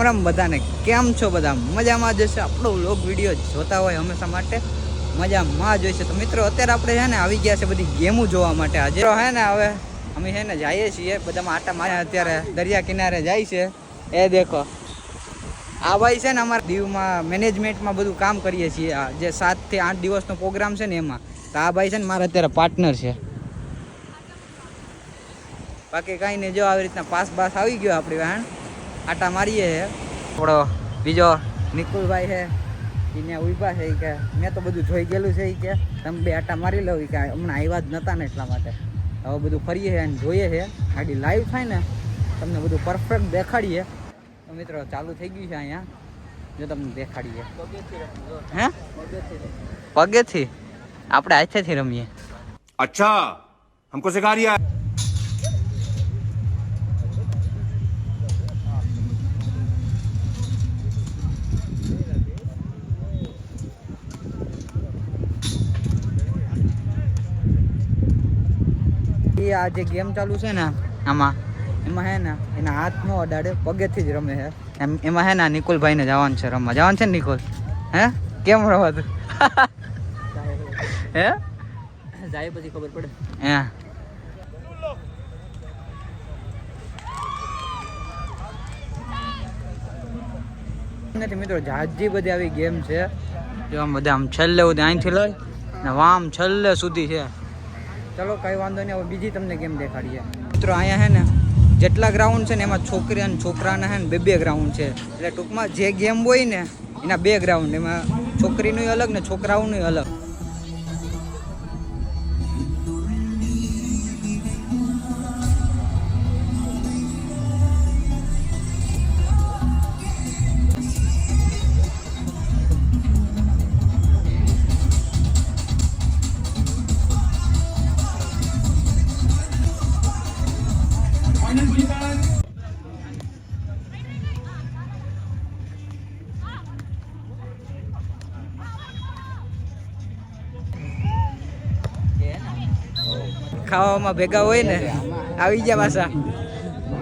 રામ રામ બધાને, કેમ છો બધા? મજામાં જ હશે. આપણો વ્લોગ વિડીયો જોતા હોય હંમેશા માટે મજામાં જ હોય છે. તો મિત્રો અત્યારે આપણે છે ને આવી ગયા છે બધી ગેમો જોવા માટે. આજે હે ને હવે અમે છે ને જઈએ છીએ બધામાં આટા માર્યા. અત્યારે દરિયા કિનારે જાય છે. એ દેખો આ ભાઈ છે ને અમારા દીવમાં મેનેજમેન્ટમાં બધું કામ કરીએ છીએ. જે 7 થી 8 દિવસનો પ્રોગ્રામ છે ને એમાં. તો આ ભાઈ છે ને મારા અત્યારે પાર્ટનર છે. બાકી કાંઈ નહીં, જો આવી રીતના પાસ આવી ગયો આપણી વાહન આટા મારીએ છે. થોડો બીજો નિકુલભાઈ છે એને ઉભા છે કે મેં તો બધું જોઈ ગયેલું છે કે તમે બે આટા મારી લો કે હમણાં આવ્યા જ નહોતા ને એટલા માટે હવે બધું ફરીએ છે અને જોઈએ છે. ગાડી લાઈવ થાય ને તમને બધું પરફેક્ટ દેખાડીએ. તો મિત્રો ચાલુ થઈ ગયું છે અહીંયા, જો તમને દેખાડીએ. હે પગેથી આપણે હાથેથી રમીએ. અચ્છા हमको सिखा रिया है. આ જે ગેમ ચાલુ છે ને આમાં એમાં હે ને એના હાથ નો અડાડે, પગેથી જ રમે છે. એમાં હે ને નિકુલભાઈ ને જવાનું છે રમવા. જવાનું છે ને નિકુલ? હે કેમ રમાતું? હે જાય પછી ખબર પડે. હે નથી મિત્રો, જાજી બધી આવી ગેમ છે. જો આમ બધા આમ છેલ્લે સુધી અહીંથી લઈ ને વામ છેલ્લે સુધી છે. ચલો કઈ વાંધો નહીં, હવે બીજી તમને ગેમ દેખાડીએ. મિત્રો અહીંયા હે ને જેટલા ગ્રાઉન્ડ છે ને એમાં છોકરી અને છોકરાના હે ને બે ગ્રાઉન્ડ છે. એટલે ટૂંકમાં જે ગેમ હોય ને એના 2 ગ્રાઉન્ડ, એમાં છોકરીનું અલગ ને છોકરાઓનું અલગ. ખાવામાં ભેગા હોય ને આવી ગયા પાછા.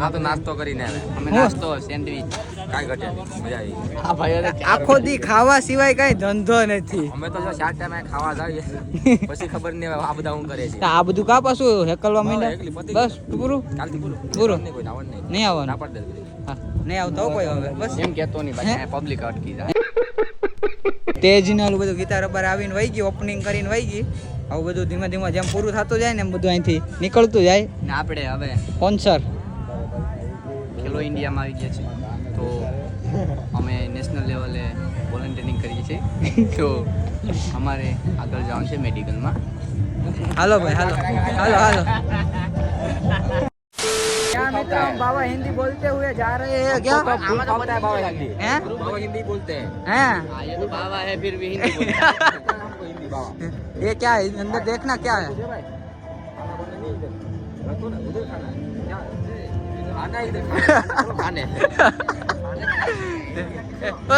આ તો નાસ્તો કરીને આવે. અમે નાસ્તો સેન્ડવિચ કાંઈ ઘટે નહીં, મજા આવી. આખો દી ખાવા સિવાય કઈ ધંધો નથી. અમે તો જો 4 ટાઈમે ખાવા જઈએ પછી ખબર નહીં આ બધા હું કરે છે. આ બધું કા પાછું હેકલવા માંડ્યા? બસ પૂરું, કાલથી પૂરું કોઈ આવવાનું નહીં. નહીં આવવાનું? ના પાડ દે. હા નહીં આવતો કોઈ હવે બસ એમ કહેતો નહીં ભાઈ, પબ્લિક અટકી જાય. તેજ ને ઓલું બધું ગીતાર પર આવીને વહી ગઈ, ઓપનિંગ કરીને વહી ગઈ. આવું બધું ધીમે ધીમે જેમ પૂરું થતું જાય ને એમ બધું અહીંથી નીકળતું જાય. ને આપણે હવે સ્પોન્સર ખેલો ઇન્ડિયામાં આવી ગયા છે તો અમે નેશનલ લેવલે વોલન્ટિયરિંગ કરીએ છીએ. તો અમારે આગળ જવાનું છે મેડિકલમાં. હાલો ભાઈ, હાલો હાલો હાલો. क्या मित्र, हम बाबा हिंदी बोलते हुए जा रहे हैं. क्या तो पता है बाबा हिंदी हैं? बाबा हिंदी बोलते हैं. हैं ये तो बाबा है फिर भी हिंदी बोलते हैं. हमको हिंदी बाबा. ये क्या है अंदर देखना क्या है? आना इधर खाने.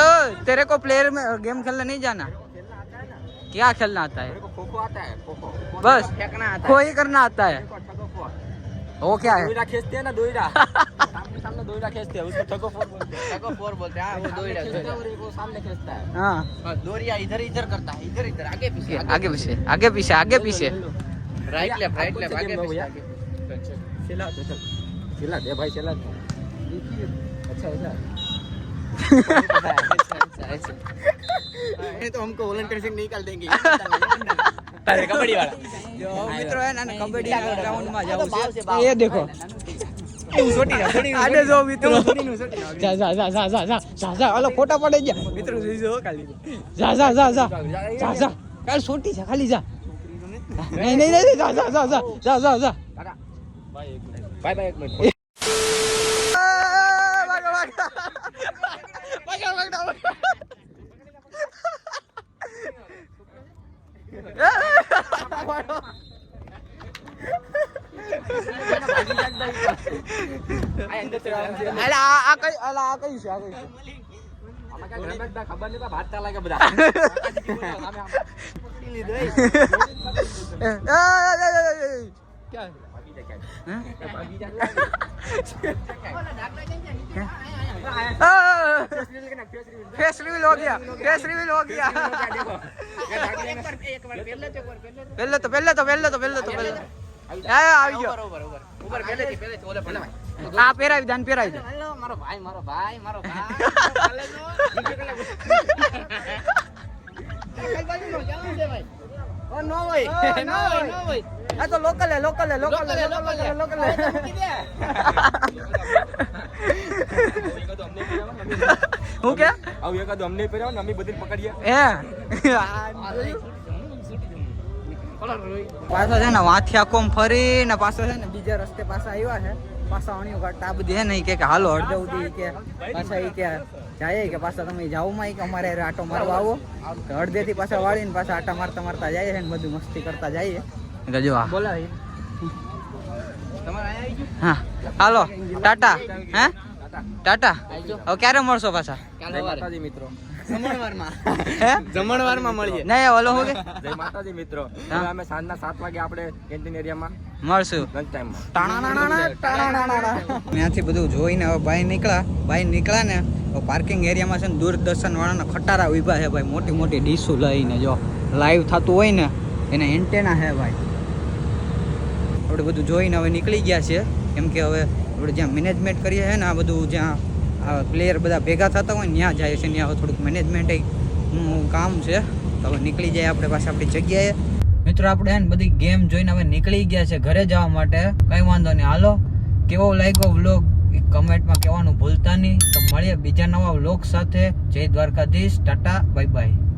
ओ, तेरे को प्लेयर में गेम खेलने नहीं जाना? क्या खेलना आता है? खो खो आता है. खो खो बस फेंकना आता है. खोई करना आता है. वो क्या है? दोईरा खींचते हैं ना, दोईरा सामने दोईरा खींचते हैं, उसको ठगो फोर बोलते हैं. ठगो फोर बोलते हैं. वो दोईरा वो सामने खींचता है. हाँ दोरिया इधर इधर करता है, इधर इधर आगे पीछे आगे पीछे आगे पीछे आगे पीछे. राइट लेफ्ट आगे पीछे. चला दे, चल चला दे भाई, चला दे. अच्छा ऐसा ऐसा तो हमको वॉलंटियर से निकाल देंगे. अरे कबड्डी वाला जो मित्रों है ना कबड्डी ग्राउंड में जाओ છે. ये देखो आने जो मित्रों जा जा जा जा जा जा जा अलो फोटा पड़े गया मित्रों जो खाली जा जा जा जा जा जा काल छोटी जा खाली जा. नहीं नहीं नहीं जा जा जा जा जा जा जा बाय बाय. एक मिनट ખબર નહીં ભાત ચાલે કે બધા. क्या फेस रिवील हो गया पहले આવી ગયો ઉપર પહેલેથી ઓલે પહેલા આ પહેરાવી દાન પહેરાવી દે હેલો મારો ભાઈ ઓ નો હોય આ તો લોકલ હે હું કે આવ એકાદો અમને પહેરાવ ને અમે બધી પકડીએ હે પાછો છે ને વાંથિયા કોમ ફરી ને પાછો છે ને બીજા રસ્તે પાછા આવ્યા છે પાછા અણિયું કાઢતા આ બધી હે ને કે હાલો અડધે ઉધી કે પાછા એ કે જાય કે પાછા તમે જાવ માં કે અમારે આટો મારવા આવો તો અડધે થી પાછા વાળીને પાછા આટા મારતા જાય છે ને બધું મસ્તી કરતા જઈએ જો આ બોલાવી તમારે આયા આવી ગયું હા હાલો ટાટા હે ટાટા હવે ક્યારે મળશો પાછા કાલે માતાજી મિત્રો હે જમણવારમાં મળીએ નહીં ઓલો હું કે જય માતાજી મિત્રો હા. હવે અમે સાંજના 7 વાગે આપણે કેન્ટીન એરિયામાં મળશું લંચ ટાઈમમાં ત્યાંથી બધું જોઈને હવે બહાર નીકળ્યા ને પાર્કિંગ એરિયામાં છે ને દૂરદર્શન વાળાના ખટારા ઉભા છે ભાઈ મોટી મોટી ડીશો લઈને જો લાઈવ થતું હોય ને એને એન્ટેના છે ભાઈ આપણે બધું જોઈને હવે નીકળી ગયા છે કેમ કે હવે આપણે જ્યાં મેનેજમેન્ટ કરીએ છીએ ને આ બધું જ્યાં પ્લેયર બધા ભેગા થતા હોય ને ત્યાં જાય છે ત્યાં થોડુંક મેનેજમેન્ટ નું કામ છે તો હવે નીકળી જાય આપણે પાછા આપણી જગ્યાએ મિત્રો આપણે હે ને બધી ગેમ જોઈને હવે નીકળી ગયા છે ઘરે જવા માટે કંઈ વાંધો નહીં હાલો કેવો લાગ્યો વ્લોગ કમેન્ટમાં કહેવાનું ભૂલતા નહીં તો મળીએ બીજા નવા વ્લોગ સાથે જય દ્વારકાધીશ ટાટા બાય બાય